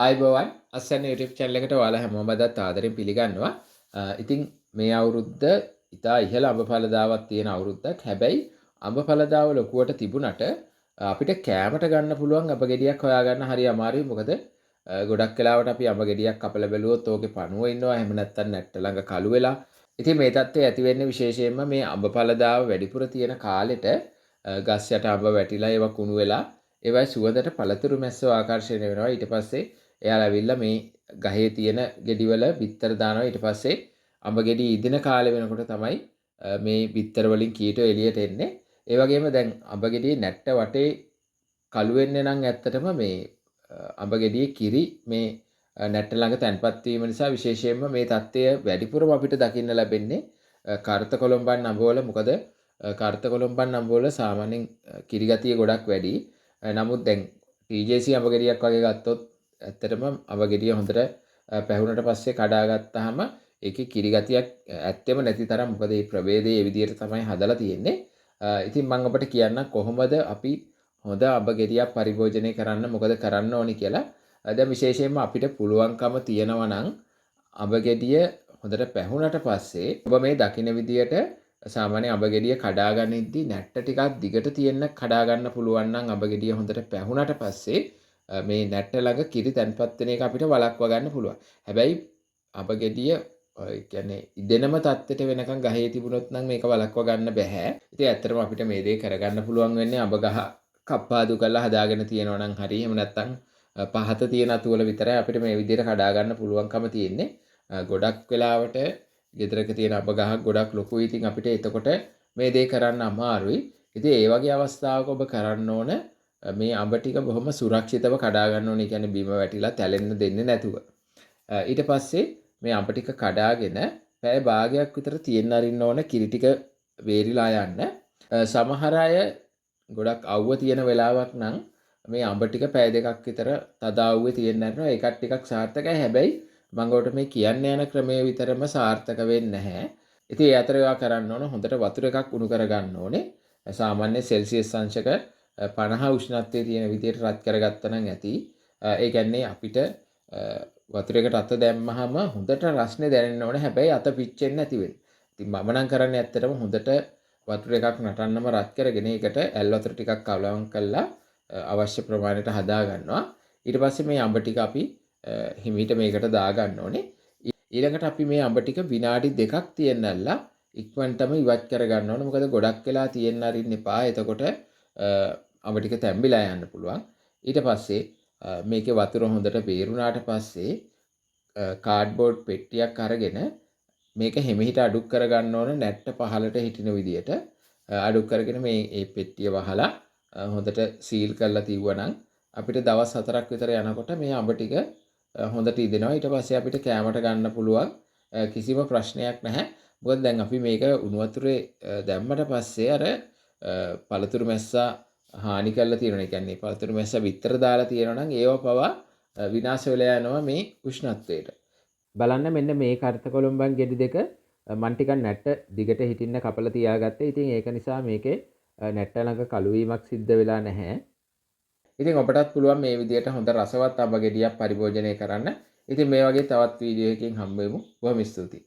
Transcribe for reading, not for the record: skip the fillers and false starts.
ආයිබෝවන් අස්සන්න YouTube channel එකට ඔයාලා හැමෝම අදත් ආදරෙන් පිළිගන්නවා. ඉතින් මේ අවුරුද්ද ඉතා ඉහළ අඹ ඵලදාවක් තියෙන අවුරුද්දක්. හැබැයි අඹ ඵලදාව ලොකුවට තිබුණට අපිට කෑමට ගන්න පුළුවන් අඹ ගෙඩියක් හොයාගන්න හරි අමාරුයි. මොකද ගොඩක් වෙලාවට අපි අඹ ගෙඩියක් කපලා බැලුවොත් ඕකේ පණුව ඉන්නවා. එහෙම නැත්නම් නැට්ට ළඟ කළු වෙලා. ඉතින් මේ தත්ත්වය ඇති වෙන්නේ විශේෂයෙන්ම මේ අඹ ඵලදාව වැඩිපුර තියෙන කාලෙට ගස් යට අඹ වැටිලා ඒවා කුණු වෙලා ඒවයි සුවඳට පළතුරු මැස්සෝ ආකර්ෂණය වෙනවා. ඊට පස්සේ එයාලා ඇවිල්ලා මේ ගහේ තියෙන ගෙඩිවල බිත්තර දානවා. ඊට පස්සේ අඹ ගෙඩි ඉදින කාලේ වෙනකොට තමයි මේ බිත්තර වලින් කීටෝ එළියට එන්නේ. ඒ වගේම දැන් අඹ ගෙඩියේ නැට්ට වටේ කළු වෙන්නේ නම් ඇත්තටම මේ අඹ ගෙඩියේ කිරි මේ නැට්ට ළඟ තැන්පත් වීම නිසා විශේෂයෙන්ම මේ தත්ත්වය වැඩිපුරම අපිට දකින්න ලැබෙන්නේ කර්ත කොළඹන් අඹවල. මොකද කර්ත කොළඹන් අඹවල සාමාන්‍යයෙන් කිරි ගතිය ගොඩක් වැඩි. නමුත් දැන් TJC අඹ ගෙඩියක් වගේ ගත්තොත් ඇත්තටම අඹ ගෙඩිය හොඳට පැහුනට පස්සේ කඩා ගත්තාම ඒකේ කිරි ගතියක් ඇත්තෙම නැති තරම්. මොකද මේ ප්‍රභේදය ඒ විදිහට තමයි හදලා තියෙන්නේ. ඉතින් මම ඔබට කියන්නම් කොහොමද අපි හොඳ අඹ ගෙඩියක් පරිභෝජනය කරන්න මොකද කරන්න ඕනි කියලා. දැන් විශේෂයෙන්ම අපිට පුළුවන්කම තියෙනවා නම් අඹ ගෙඩිය හොඳට පැහුනට පස්සේ ඔබ මේ දකින්න විදියට සාමාන්‍ය අඹ ගෙඩිය කඩා ගනිද්දී නැට්ට ටිකක් දිගට තියෙන්න කඩා ගන්න පුළුවන් නම් අඹ ගෙඩිය හොඳට පැහුනට පස්සේ මේ නැට්ට ළඟ කිරි තැන්පත් වෙන එක අපිට වළක්වා ගන්න පුළුවන්. හැබැයි අඹ ගෙඩිය කියන්නේ ඉදෙනම තත්ත්වයට වෙනකන් ගහේ තිබුණොත් නම් මේක වළක්වා ගන්න බෑ. ඉතින් ඇත්තටම අපිට මේ දේ කරගන්න පුළුවන් වෙන්නේ අඹ ගහ කප්පාදු කරලා හදාගෙන තියෙනවා නම් හරි. එහෙම නැත්නම් පහත තියෙන අතු වල විතරයි අපිට මේ විදිහට කඩා ගන්න පුළුවන්කම තියෙන්නේ. ගොඩක් වෙලාවට ගෙදරක තියෙන අඹ ගහක් ගොඩක් ලොකුයි. ඉතින් අපිට එතකොට මේ දේ කරන්න අමාරුයි. ඉතින් ඒ වගේ අවස්ථාවක ඔබ කරන්න ඕන මේ අඹ ටික බොහොම සුරක්ෂිතව කඩා ගන්න ඕනේ. කියන්නේ බිම වැටිලා තැලෙන්න දෙන්නේ නැතුව. ඊට පස්සේ මේ අඹ ටික කඩාගෙන පැය භාගයක් විතර තියෙන්න අරින්න ඕන කිරි ටික වේරිලා යන්න. සමහර අය ගොඩක් අවුව තියෙන වෙලාවක් නම් මේ අඹ ටික පැය දෙකක් විතර තද අවුවේ තියෙන්න අරිනවා. ඒකත් ටිකක් සාර්ථකයි. හැබැයි මම ඔබට මේ කියන්න යන ක්‍රමයේ විතරම සාර්ථක වෙන්නේ නැහැ. ඉතින් ඒ අතර ඒවා කරන්න ඕන හොඳට වතුර එකක් උණු කරගන්න ඕනේ. සාමාන්‍ය සෙල්සියස් අංශක 50 උෂ්ණත්වයේ තියෙන විදිහට රත් කරගත්තා නම් ඇති. ඒ කියන්නේ අපිට වතුරයකට අත දැම්මහම හොඳට රස්නේ දැනෙන්න ඕනේ. හැබැයි අත පිච්චෙන්නේ නැති වෙන්න. ඉතින් මම නම් කරන්නේ ඇත්තටම හොඳට වතුර එකක් නටන්නම රත් කරගෙන ඒකට ඇල් වතුර ටිකක් කලවම් කරලා අවශ්‍ය ප්‍රමාණයට හදා ගන්නවා. ඊට පස්සේ මේ අඹ ටික අපි හිමීට මේකට දා ගන්න ඕනේ. ඊළඟට අපි මේ අඹ ටික විනාඩි 2ක් තියන්නල්ලා ඉක්මනටම ඉවත් කර ගන්න ඕනේ. මොකද ගොඩක් වෙලා තියන්න අරින්න එපා. එතකොට අඹ ටික තැම්බිලා යන්න පුළුවන්. ඊට පස්සේ මේකේ වතුර හොඳට බේරුණාට පස්සේ කාඩ්බෝඩ් පෙට්ටියක් අරගෙන මේක හිමිහිට අඩු කර ගන්න ඕන නැට්ට පහලට හිටින විදියට අඩු කරගෙන මේ පෙට්ටිය වහලා හොඳට සීල් කරලා තියුවනම් අපිට දවස් 4ක් විතර යනකොට මේ අඹ ටික හොඳට ඉදෙනවා. ඊට පස්සේ අපිට කෑමට ගන්න පුළුවන්. කිසිම ප්‍රශ්නයක් නැහැ. මොකද දැන් අපි මේක උණු වතුරේ දැම්මට පස්සේ අර පළතුරු මැස්සා හානි කරලා තියෙනවා. ඒ කියන්නේ පළතුරු මැස්සා විතර දාලා තියෙනවා නම් ඒව පවා විනාශ වෙලා යනවා මේ උෂ්ණත්වයට. බලන්න මෙන්න මේ කර්ත කොළඹන් ගෙඩි දෙක මම ටිකක් නැට්ට දිගට හිටින්න කපලා තියාගත්තා. ඉතින් ඒක නිසා මේකේ නැට්ට ළඟ කළු වීමක් සිද්ධ වෙලා නැහැ. ඉතින් ඔබටත් පුළුවන් මේ විදිහට හොඳ රසවත් අඹ ගෙඩියක් පරිභෝජනය කරන්න. ඉතින් මේ වගේ තවත් වීඩියෝ එකකින් හම්බ වෙමු. බොහොම ස්තුතියි.